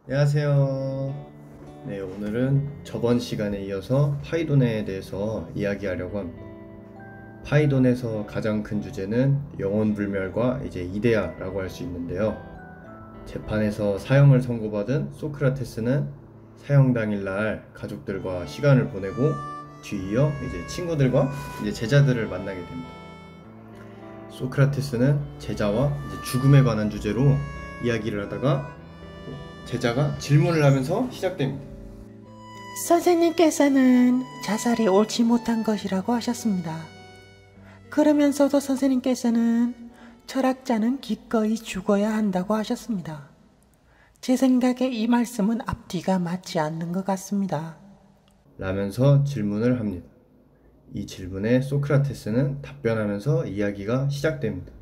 안녕하세요. 네, 오늘은 저번 시간에 이어서 파이돈에 대해서 이야기하려고 합니다. 파이돈에서 가장 큰 주제는 영혼불멸과 이제 이데아라고 할 수 있는데요. 재판에서 사형을 선고받은 소크라테스는 사형 당일날 가족들과 시간을 보내고 뒤이어 이제 친구들과 이제 제자들을 만나게 됩니다. 소크라테스는 제자와 이제 죽음에 관한 주제로 이야기를 하다가 제자가 질문을 하면서 시작됩니다. 선생님께서는 자살이 옳지 못한 것이라고 하셨습니다. 그러면서도 선생님께서는 철학자는 기꺼이 죽어야 한다고 하셨습니다. 제 생각에 이 말씀은 앞뒤가 맞지 않는 것 같습니다. 라면서 질문을 합니다. 이 질문에 소크라테스는 답변하면서 이야기가 시작됩니다.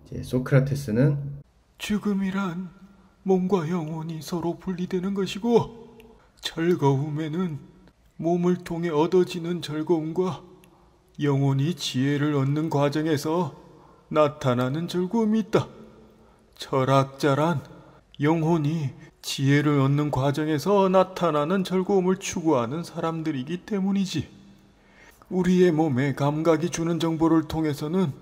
이제 소크라테스는 죽음이란 몸과 영혼이 서로 분리되는 것이고, 즐거움에는 몸을 통해 얻어지는 즐거움과 영혼이 지혜를 얻는 과정에서 나타나는 즐거움이 있다. 철학자란 영혼이 지혜를 얻는 과정에서 나타나는 즐거움을 추구하는 사람들이기 때문이지. 우리의 몸에 감각이 주는 정보를 통해서는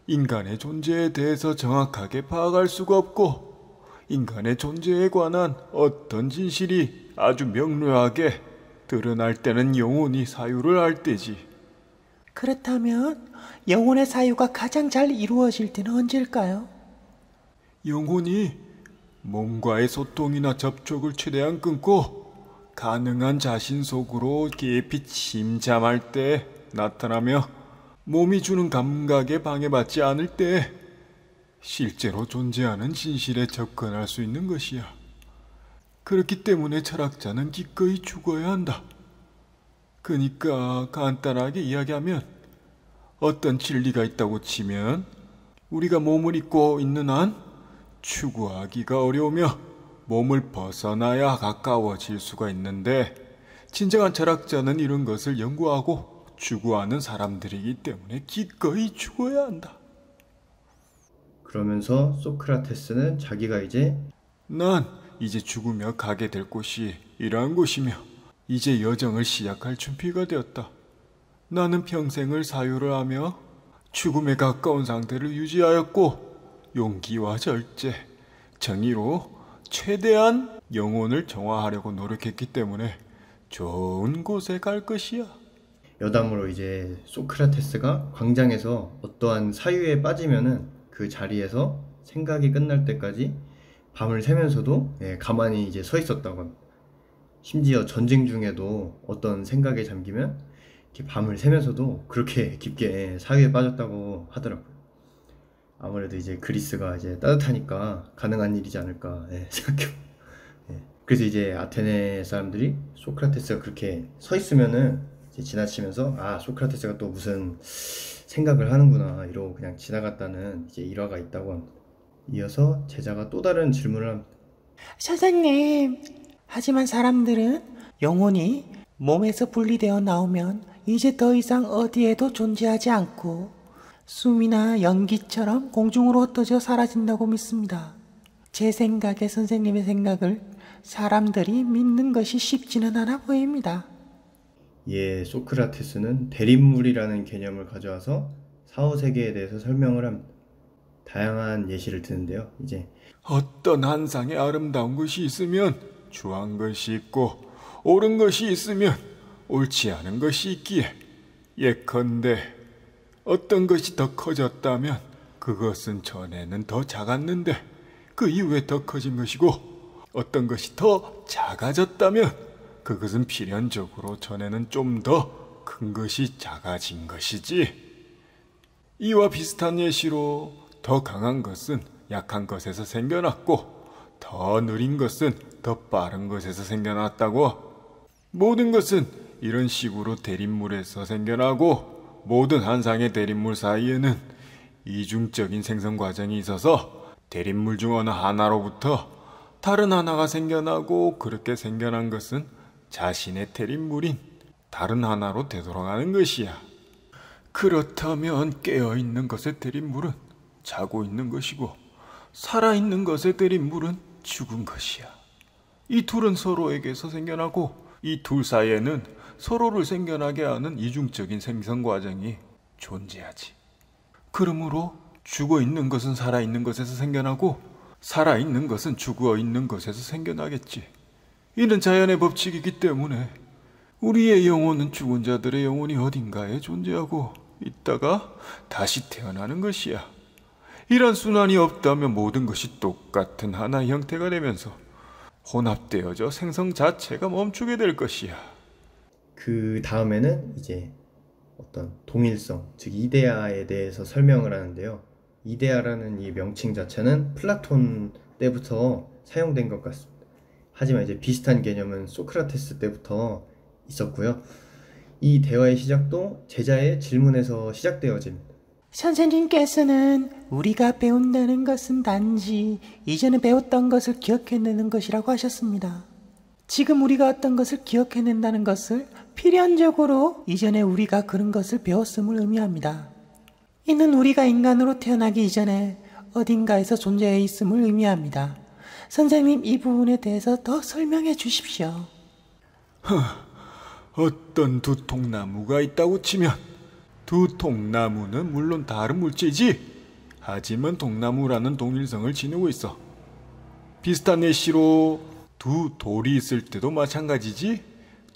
인간의 존재에 대해서 정확하게 파악할 수가 없고, 인간의 존재에 관한 어떤 진실이 아주 명료하게 드러날 때는 영혼이 사유를 할 때지. 그렇다면 영혼의 사유가 가장 잘 이루어질 때는 언제일까요? 영혼이 몸과의 소통이나 접촉을 최대한 끊고 가능한 자신 속으로 깊이 침잠할 때 나타나며, 몸이 주는 감각에 방해받지 않을 때 실제로 존재하는 진실에 접근할 수 있는 것이야. 그렇기 때문에 철학자는 기꺼이 죽어야 한다. 그러니까 간단하게 이야기하면, 어떤 진리가 있다고 치면 우리가 몸을 입고 있는 한 추구하기가 어려우며 몸을 벗어나야 가까워질 수가 있는데, 진정한 철학자는 이런 것을 연구하고 추구하는 사람들이기 때문에 기꺼이 죽어야 한다. 그러면서 소크라테스는 자기가 난 이제 죽으며 가게 될 곳이 이러한 곳이며 이제 여정을 시작할 준비가 되었다. 나는 평생을 사유를 하며 죽음에 가까운 상태를 유지하였고, 용기와 절제, 정의로 최대한 영혼을 정화하려고 노력했기 때문에 좋은 곳에 갈 것이야. 여담으로 이제 소크라테스가 광장에서 어떠한 사유에 빠지면은 그 자리에서 생각이 끝날 때까지 밤을 새면서도 가만히 이제 서 있었다고 합니다. 심지어 전쟁 중에도 어떤 생각에 잠기면 이렇게 밤을 새면서도 그렇게 깊게 사유에 빠졌다고 하더라고요. 아무래도 이제 그리스가 이제 따뜻하니까 가능한 일이지 않을까 생각해요. 그래서 이제 아테네 사람들이 소크라테스가 그렇게 서 있으면은 이제 지나치면서 아, 소크라테스가 또 무슨 생각을 하는구나 이러고 그냥 지나갔다는 이제 일화가 있다고 합니다. 이어서 제자가 또 다른 질문을 합니다. 선생님, 하지만 사람들은 영혼이 몸에서 분리되어 나오면 이제 더 이상 어디에도 존재하지 않고 숨이나 연기처럼 공중으로 흩어져 사라진다고 믿습니다. 제 생각에 선생님의 생각을 사람들이 믿는 것이 쉽지는 않아 보입니다. 소크라테스는 대립물이라는 개념을 가져와서 사후세계에 대해서 설명을 합니다. 다양한 예시를 드는데요. 이제 어떤 한상에 아름다운 것이 있으면 추한 것이 있고, 옳은 것이 있으면 옳지 않은 것이 있기에, 예컨대 어떤 것이 더 커졌다면 그것은 전에는 더 작았는데 그 이후에 더 커진 것이고, 어떤 것이 더 작아졌다면 그것은 필연적으로 전에는 좀 더 큰 것이 작아진 것이지. 이와 비슷한 예시로 더 강한 것은 약한 것에서 생겨났고, 더 느린 것은 더 빠른 것에서 생겨났다고. 모든 것은 이런 식으로 대립물에서 생겨나고, 모든 한상의 대립물 사이에는 이중적인 생성 과정이 있어서 대립물 중 어느 하나로부터 다른 하나가 생겨나고, 그렇게 생겨난 것은 자신의 대립물인 다른 하나로 되돌아가는 것이야. 그렇다면 깨어있는 것의 대립물은 자고 있는 것이고, 살아있는 것의 대립물은 죽은 것이야. 이 둘은 서로에게서 생겨나고 이 둘 사이에는 서로를 생겨나게 하는 이중적인 생성 과정이 존재하지. 그러므로 죽어있는 것은 살아있는 것에서 생겨나고 살아있는 것은 죽어있는 것에서 생겨나겠지. 이는 자연의 법칙이기 때문에 우리의 영혼은 죽은 자들의 영혼이 어딘가에 존재하고 있다가 다시 태어나는 것이야. 이런 순환이 없다면 모든 것이 똑같은 하나의 형태가 되면서 혼합되어져 생성 자체가 멈추게 될 것이야. 그 다음에는 이제 어떤 동일성, 즉 이데아에 대해서 설명을 하는데요. 이데아라는 이 명칭 자체는 플라톤 때부터 사용된 것 같습니다. 하지만 이제 비슷한 개념은 소크라테스 때부터 있었고요. 이 대화의 시작도 제자의 질문에서 시작되어집니다. 선생님께서는 우리가 배운다는 것은 단지 이전에 배웠던 것을 기억해내는 것이라고 하셨습니다. 지금 우리가 어떤 것을 기억해낸다는 것을 필연적으로 이전에 우리가 그런 것을 배웠음을 의미합니다. 이는 우리가 인간으로 태어나기 이전에 어딘가에서 존재해 있음을 의미합니다. 선생님, 이 부분에 대해서 더 설명해 주십시오. 어떤 두 통나무가 있다고 치면 두 통나무는 물론 다른 물체이지, 하지만 통나무라는 동일성을 지니고 있어. 비슷한 예시로 두 돌이 있을 때도 마찬가지지.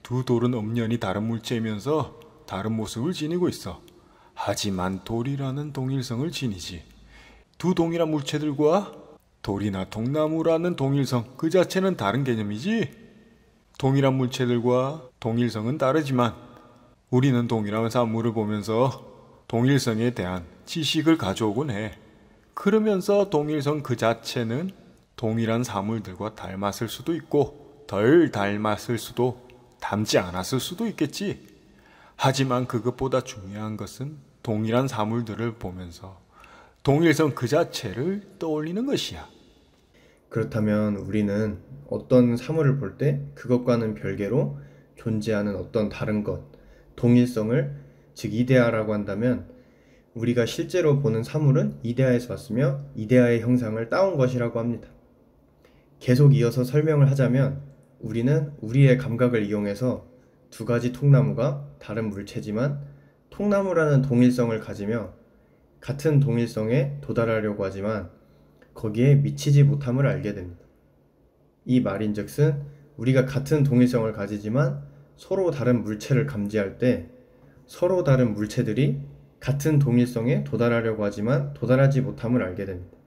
두 돌은 엄연히 다른 물체이면서 다른 모습을 지니고 있어. 하지만 돌이라는 동일성을 지니지. 두 동일한 물체들과 돌이나 통나무라는 동일성 그 자체는 다른 개념이지. 동일한 물체들과 동일성은 다르지만 우리는 동일한 사물을 보면서 동일성에 대한 지식을 가져오곤 해. 그러면서 동일성 그 자체는 동일한 사물들과 닮았을 수도 있고 덜 닮았을 수도, 닮지 않았을 수도 있겠지. 하지만 그것보다 중요한 것은 동일한 사물들을 보면서 동일성 그 자체를 떠올리는 것이야. 그렇다면 우리는 어떤 사물을 볼 때 그것과는 별개로 존재하는 어떤 다른 것, 동일성을, 즉 이데아라고 한다면 우리가 실제로 보는 사물은 이데아에서 왔으며 이데아의 형상을 따온 것이라고 합니다. 계속 이어서 설명을 하자면 우리는 우리의 감각을 이용해서 두 가지 통나무가 다른 물체지만 통나무라는 동일성을 가지며 같은 동일성에 도달하려고 하지만 거기에 미치지 못함을 알게 됩니다. 이 말인즉슨 우리가 같은 동일성을 가지지만 서로 다른 물체를 감지할 때 서로 다른 물체들이 같은 동일성에 도달하려고 하지만 도달하지 못함을 알게 됩니다.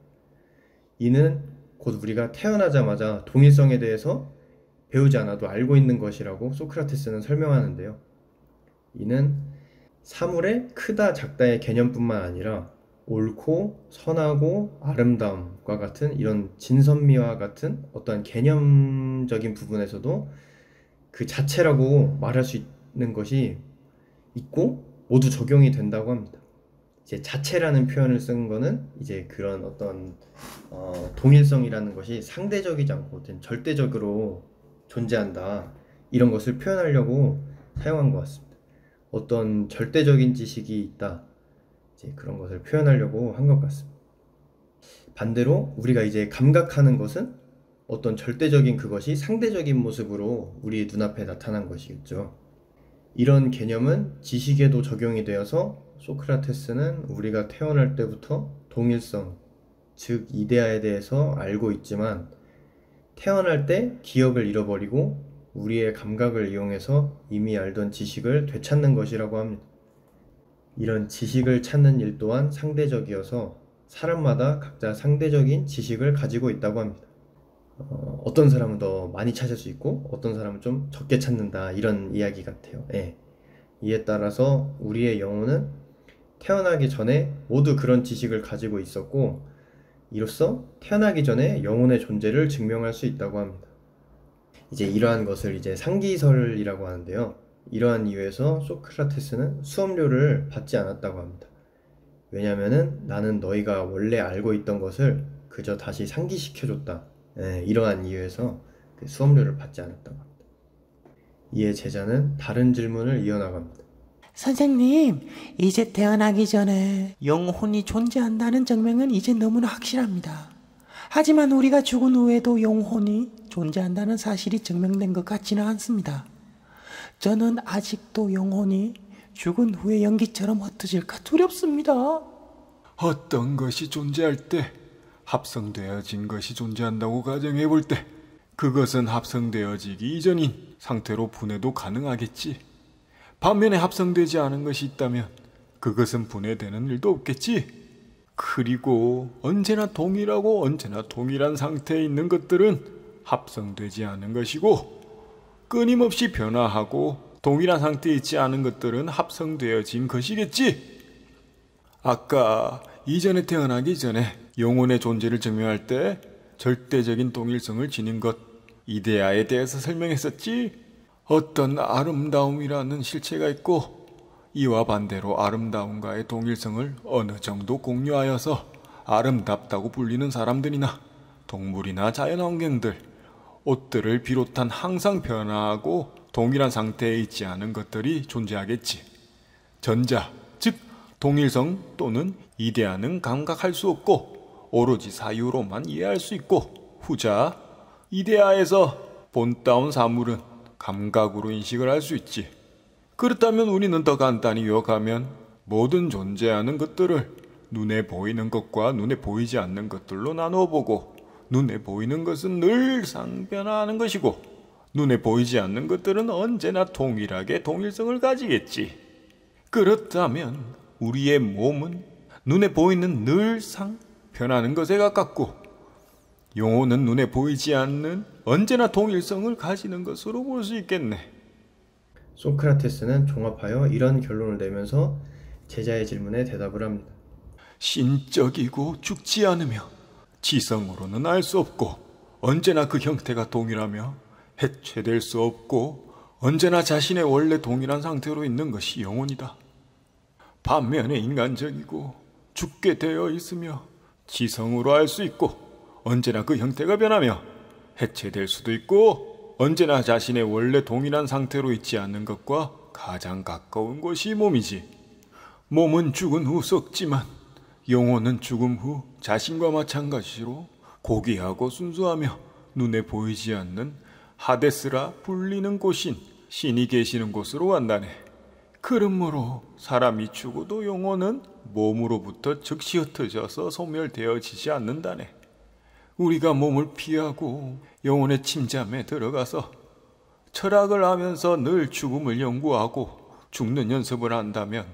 이는 곧 우리가 태어나자마자 동일성에 대해서 배우지 않아도 알고 있는 것이라고 소크라테스는 설명하는데요. 이는 사물의 크다 작다의 개념뿐만 아니라 옳고 선하고 아름다움과 같은 이런 진선미와 같은 어떠한 개념적인 부분에서도 그 자체라고 말할 수 있는 것이 있고 모두 적용이 된다고 합니다. 이제 자체라는 표현을 쓴 거는 이제 그런 어떤 동일성이라는 것이 상대적이지 않고 절대적으로 존재한다, 이런 것을 표현하려고 사용한 것 같습니다. 어떤 절대적인 지식이 있다, 이제 그런 것을 표현하려고 한 것 같습니다. 반대로 우리가 이제 감각하는 것은 어떤 절대적인 그것이 상대적인 모습으로 우리 눈앞에 나타난 것이겠죠. 이런 개념은 지식에도 적용이 되어서 소크라테스는 우리가 태어날 때부터 동일성, 즉 이데아에 대해서 알고 있지만 태어날 때 기억을 잃어버리고 우리의 감각을 이용해서 이미 알던 지식을 되찾는 것이라고 합니다. 이런 지식을 찾는 일 또한 상대적이어서 사람마다 각자 상대적인 지식을 가지고 있다고 합니다. 어떤 사람은 더 많이 찾을 수 있고 어떤 사람은 좀 적게 찾는다, 이런 이야기 같아요. 예. 이에 따라서 우리의 영혼은 태어나기 전에 모두 그런 지식을 가지고 있었고 이로써 태어나기 전에 영혼의 존재를 증명할 수 있다고 합니다. 이제 이러한 것을 이제 상기설이라고 하는데요. 이러한 이유에서 소크라테스는 수업료를 받지 않았다고 합니다. 왜냐하면은 나는 너희가 원래 알고 있던 것을 그저 다시 상기시켜줬다, 이러한 이유에서 수업료를 받지 않았다고 합니다. 이에 제자는 다른 질문을 이어나갑니다. 선생님, 이제 태어나기 전에 영혼이 존재한다는 증명은 이제 너무나 확실합니다. 하지만 우리가 죽은 후에도 영혼이 존재한다는 사실이 증명된 것 같지는 않습니다. 저는 아직도 영혼이 죽은 후에 연기처럼 흩어질까 두렵습니다. 어떤 것이 존재할 때 합성되어진 것이 존재한다고 가정해 볼 때 그것은 합성되어지기 이전인 상태로 분해도 가능하겠지. 반면에 합성되지 않은 것이 있다면 그것은 분해되는 일도 없겠지. 그리고 언제나 동일하고 언제나 동일한 상태에 있는 것들은 합성되지 않은 것이고, 끊임없이 변화하고 동일한 상태에 있지 않은 것들은 합성되어진 것이겠지. 아까 이전에 태어나기 전에 영혼의 존재를 증명할 때 절대적인 동일성을 지닌 것, 이데아에 대해서 설명했었지. 어떤 아름다움이라는 실체가 있고 이와 반대로 아름다움과의 동일성을 어느 정도 공유하여서 아름답다고 불리는 사람들이나 동물이나 자연환경들, 옷들을 비롯한 항상 변화하고 동일한 상태에 있지 않은 것들이 존재하겠지. 전자, 즉 동일성 또는 이데아는 감각할 수 없고 오로지 사유로만 이해할 수 있고, 후자, 이데아에서 본따온 사물은 감각으로 인식을 할 수 있지. 그렇다면 우리는 더 간단히 요약하면 모든 존재하는 것들을 눈에 보이는 것과 눈에 보이지 않는 것들로 나누어 보고, 눈에 보이는 것은 늘상 변화하는 것이고 눈에 보이지 않는 것들은 언제나 동일하게 동일성을 가지겠지. 그렇다면 우리의 몸은 눈에 보이는 늘상 변하는 것에 가깝고, 영혼은 눈에 보이지 않는 언제나 동일성을 가지는 것으로 볼 수 있겠네. 소크라테스는 종합하여 이런 결론을 내면서 제자의 질문에 대답을 합니다. 신적이고 죽지 않으며 지성으로는 알 수 없고 언제나 그 형태가 동일하며 해체될 수 없고 언제나 자신의 원래 동일한 상태로 있는 것이 영혼이다. 반면에 인간적이고 죽게 되어 있으며 지성으로 알 수 있고 언제나 그 형태가 변하며 해체될 수도 있고 언제나 자신의 원래 동일한 상태로 있지 않는 것과 가장 가까운 것이 몸이지. 몸은 죽은 후 썩지만 영혼은 죽음 후 자신과 마찬가지로 고귀하고 순수하며 눈에 보이지 않는 하데스라 불리는 곳인 신이 계시는 곳으로 간다네. 그러므로 사람이 죽어도 영혼은 몸으로부터 즉시 흩어져서 소멸되어지지 않는다네. 우리가 몸을 피하고 영혼의 침잠에 들어가서 철학을 하면서 늘 죽음을 연구하고 죽는 연습을 한다면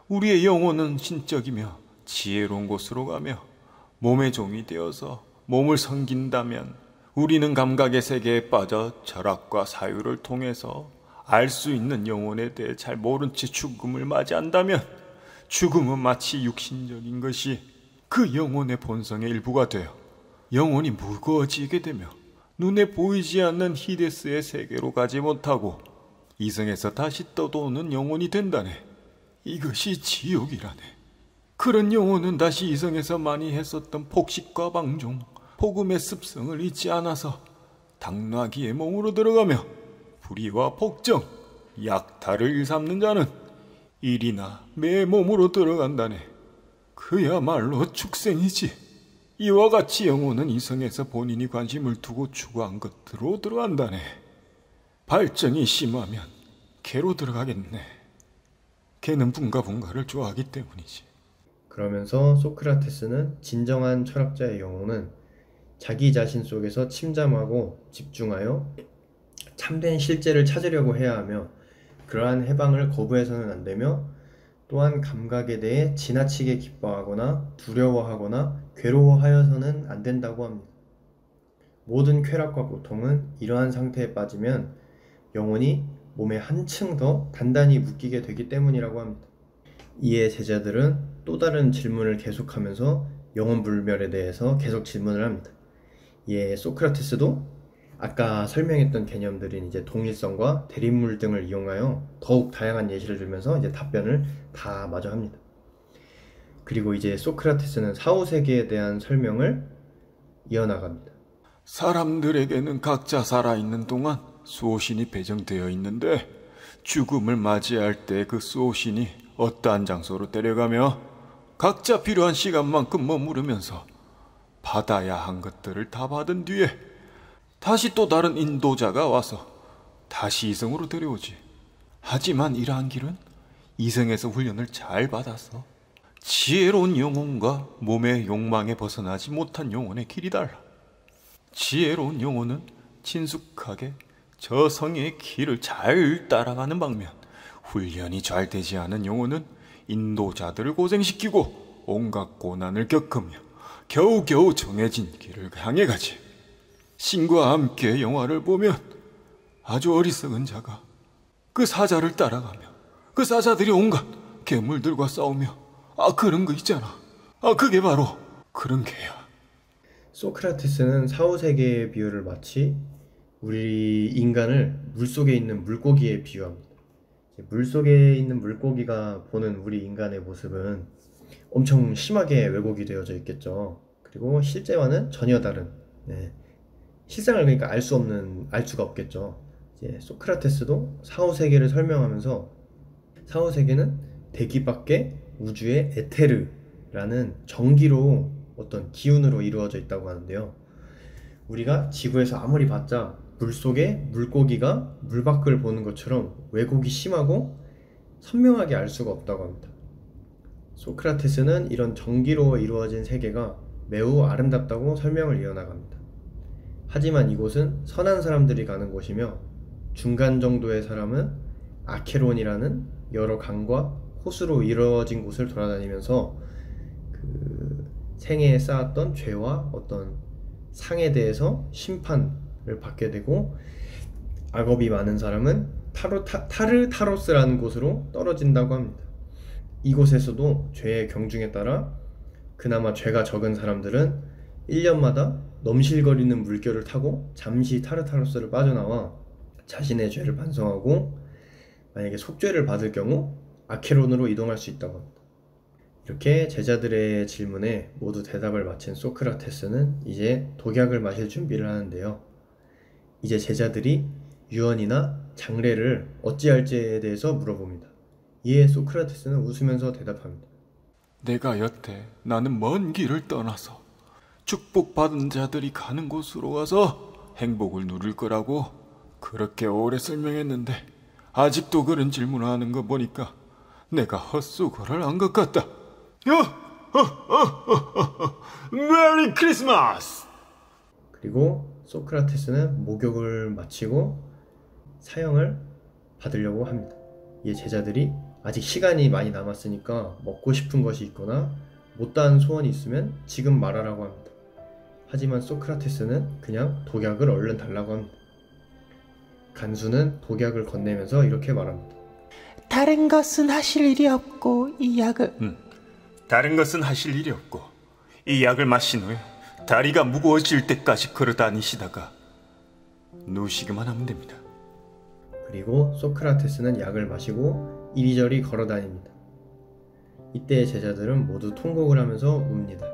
우리의 영혼은 신적이며 지혜로운 곳으로 가며 몸의 종이 되어서 몸을 섬긴다면 우리는 감각의 세계에 빠져 철학과 사유를 통해서 알 수 있는 영혼에 대해 잘 모른 채 죽음을 맞이한다면 죽음은 마치 육신적인 것이 그 영혼의 본성의 일부가 되어 영혼이 무거워지게 되며 눈에 보이지 않는 히데스의 세계로 가지 못하고 이승에서 다시 떠도는 영혼이 된다네. 이것이 지옥이라네. 그런 영혼은 다시 이승에서 많이 했었던 폭식과 방종, 폭음의 습성을 잊지 않아서 당나귀의 몸으로 들어가며 불의와 폭정, 약탈을 일삼는 자는 일이나 매 몸으로 들어간다네. 그야말로 축생이지. 이와 같이 영혼은 이성에서 본인이 관심을 두고 추구한 것으로 들어간다네. 발정이 심하면 개로 들어가겠네. 개는 분가분가를 좋아하기 때문이지. 그러면서 소크라테스는 진정한 철학자의 영혼은 자기 자신 속에서 침잠하고 집중하여 참된 실제를 찾으려고 해야 하며 그러한 해방을 거부해서는 안 되며 또한 감각에 대해 지나치게 기뻐하거나 두려워하거나 괴로워하여서는 안 된다고 합니다. 모든 쾌락과 고통은 이러한 상태에 빠지면 영혼이 몸에 한층 더 단단히 묶이게 되기 때문이라고 합니다. 이에 제자들은 또 다른 질문을 계속하면서 영혼 불멸에 대해서 계속 질문을 합니다. 이에 소크라테스도 아까 설명했던 개념들인 이제 동일성과 대립물 등을 이용하여 더욱 다양한 예시를 들면서 이제 답변을 다 마저 합니다. 그리고 이제 소크라테스는 사후세계에 대한 설명을 이어나갑니다. 사람들에게는 각자 살아있는 동안 수호신이 배정되어 있는데 죽음을 맞이할 때 그 수호신이 어떠한 장소로 데려가며 각자 필요한 시간만큼 머무르면서 받아야 한 것들을 다 받은 뒤에 다시 또 다른 인도자가 와서 다시 이성으로 데려오지. 하지만 이러한 길은 이성에서 훈련을 잘 받아서 지혜로운 영혼과 몸의 욕망에 벗어나지 못한 영혼의 길이 달라. 지혜로운 영혼은 친숙하게 저 성의 길을 잘 따라가는 방면, 훈련이 잘 되지 않은 영혼은 인도자들을 고생시키고 온갖 고난을 겪으며 겨우겨우 정해진 길을 향해 가지. 신과 함께 영화를 보면 아주 어리석은 자가 그 사자를 따라가며 그 사자들이 온갖 괴물들과 싸우며 그런 거 있잖아. 그게 바로 그런 개야. 소크라테스는 사후세계의 비유를 마치 우리 인간을 물속에 있는 물고기에 비유합니다. 물속에 있는 물고기가 보는 우리 인간의 모습은 엄청 심하게 왜곡이 되어져 있겠죠. 그리고 실제와는 전혀 다른, 실상을 그러니까 알 수가 없겠죠. 이제 소크라테스도 사후세계를 설명하면서 사후세계는 대기 밖에 우주의 에테르라는 전기로 어떤 기운으로 이루어져 있다고 하는데요. 우리가 지구에서 아무리 봤자 물속에 물고기가 물 밖을 보는 것처럼 왜곡이 심하고 선명하게 알 수가 없다고 합니다. 소크라테스는 이런 전기로 이루어진 세계가 매우 아름답다고 설명을 이어나갑니다. 하지만 이곳은 선한 사람들이 가는 곳이며 중간 정도의 사람은 아케론이라는 여러 강과 호수로 이루어진 곳을 돌아다니면서 그 생애에 쌓았던 죄와 어떤 상에 대해서 심판을 받게 되고, 악업이 많은 사람은 타르타로스라는 곳으로 떨어진다고 합니다. 이곳에서도 죄의 경중에 따라 그나마 죄가 적은 사람들은 1년마다 넘실거리는 물결을 타고 잠시 타르타로스를 빠져나와 자신의 죄를 반성하고 만약에 속죄를 받을 경우 아케론으로 이동할 수 있다고 합니다. 이렇게 제자들의 질문에 모두 대답을 마친 소크라테스는 이제 독약을 마실 준비를 하는데요. 이제 제자들이 유언이나 장례를 어찌할지에 대해서 물어봅니다. 이에 소크라테스는 웃으면서 대답합니다. 내가 여태 나는 먼 길을 떠나서 축복받은 자들이 가는 곳으로 가서 행복을 누릴 거라고 그렇게 오래 설명했는데 아직도 그런 질문을 하는 거 보니까 내가 헛수고를 한 것 같다. 메리 크리스마스! 그리고 소크라테스는 목욕을 마치고 사형을 받으려고 합니다. 이에 제자들이 아직 시간이 많이 남았으니까 먹고 싶은 것이 있거나 못다한 소원이 있으면 지금 말하라고 합니다. 하지만 소크라테스는 그냥 독약을 얼른 달라고 합니다. 간수는 독약을 건네면서 이렇게 말합니다. 다른 것은 하실 일이 없고 이 약을 다른 것은 하실 일이 없고 이 약을 마신 후에 다리가 무거워질 때까지 걸어 다니시다가 누우시기만 하면 됩니다. 그리고 소크라테스는 약을 마시고 이리저리 걸어 다닙니다. 이때 제자들은 모두 통곡을 하면서 웁니다.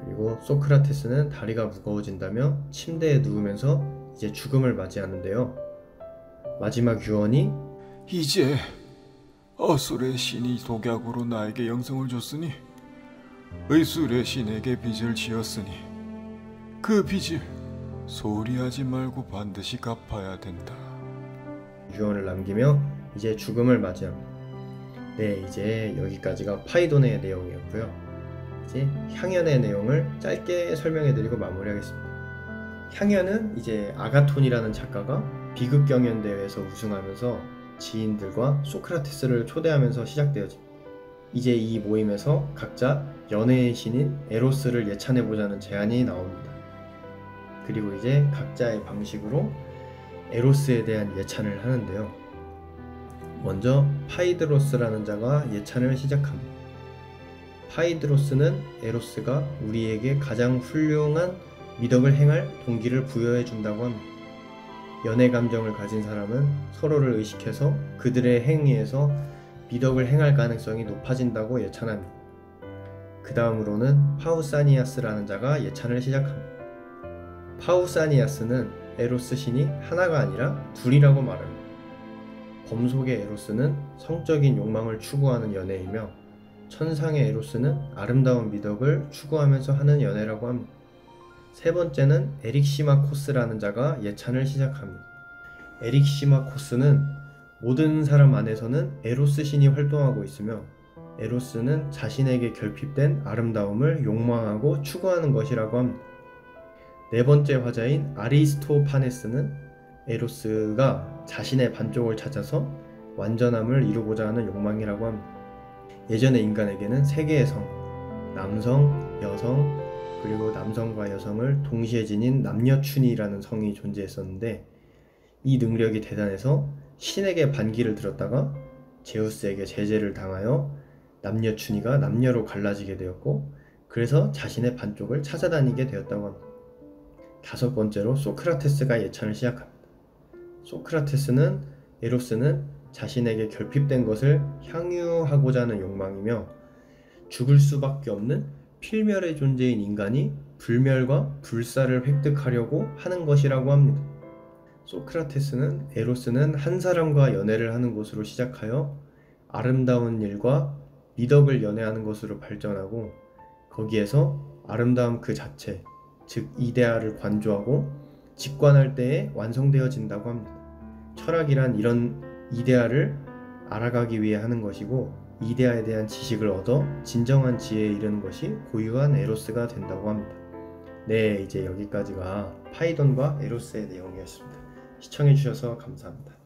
그리고 소크라테스는 다리가 무거워진다며 침대에 누우면서 이제 죽음을 맞이하는데요. 마지막 유언이 이제 어술의 신이 독약으로 나에게 영성을 줬으니 의술의 신에게 빚을 지었으니 그 빚을 소홀히 하지 말고 반드시 갚아야 된다. 유언을 남기며 이제 죽음을 맞이합니다. 네, 이제 여기까지가 파이돈의 내용이었고요. 이제 향연의 내용을 짧게 설명해드리고 마무리하겠습니다. 향연은 이제 아가톤이라는 작가가 비극 경연 대회에서 우승하면서 지인들과 소크라테스를 초대하면서 시작되어집니다. 이제 이 모임에서 각자 연애의 신인 에로스를 예찬해보자는 제안이 나옵니다. 그리고 이제 각자의 방식으로 에로스에 대한 예찬을 하는데요. 먼저 파이드로스라는 자가 예찬을 시작합니다. 파이드로스는 에로스가 우리에게 가장 훌륭한 미덕을 행할 동기를 부여해 준다고 합니다. 연애 감정을 가진 사람은 서로를 의식해서 그들의 행위에서 미덕을 행할 가능성이 높아진다고 예찬합니다. 그 다음으로는 파우사니아스라는 자가 예찬을 시작합니다. 파우사니아스는 에로스 신이 하나가 아니라 둘이라고 말합니다. 범속의 에로스는 성적인 욕망을 추구하는 연애이며 천상의 에로스는 아름다운 미덕을 추구하면서 하는 연애라고 합니다. 세 번째는 에릭시마코스라는 자가 예찬을 시작합니다. 에릭시마코스는 모든 사람 안에서는 에로스 신이 활동하고 있으며 에로스는 자신에게 결핍된 아름다움을 욕망하고 추구하는 것이라고 합니다. 네 번째 화자인 아리스토파네스는 에로스가 자신의 반쪽을 찾아서 완전함을 이루고자 하는 욕망이라고 합니다. 예전에 인간에게는 세 개의 성, 남성, 여성, 그리고 남성과 여성을 동시에 지닌 남녀춘이라는 성이 존재했었는데 이 능력이 대단해서 신에게 반기를 들었다가 제우스에게 제재를 당하여 남녀춘이가 남녀로 갈라지게 되었고 그래서 자신의 반쪽을 찾아다니게 되었다고 합니다. 다섯 번째로 소크라테스가 예찬을 시작합니다. 소크라테스는 에로스는 자신에게 결핍된 것을 향유하고자 하는 욕망이며 죽을 수밖에 없는 필멸의 존재인 인간이 불멸과 불사를 획득하려고 하는 것이라고 합니다. 소크라테스는 에로스는 한 사람과 연애를 하는 것으로 시작하여 아름다운 일과 미덕을 연애하는 것으로 발전하고 거기에서 아름다움 그 자체, 즉 이데아를 관조하고 직관할 때에 완성되어진다고 합니다. 철학이란 이런 이데아를 알아가기 위해 하는 것이고 이데아에 대한 지식을 얻어 진정한 지혜에 이르는 것이 고유한 에로스가 된다고 합니다. 네, 이제 여기까지가 파이돈과 에로스의 내용이었습니다. 시청해주셔서 감사합니다.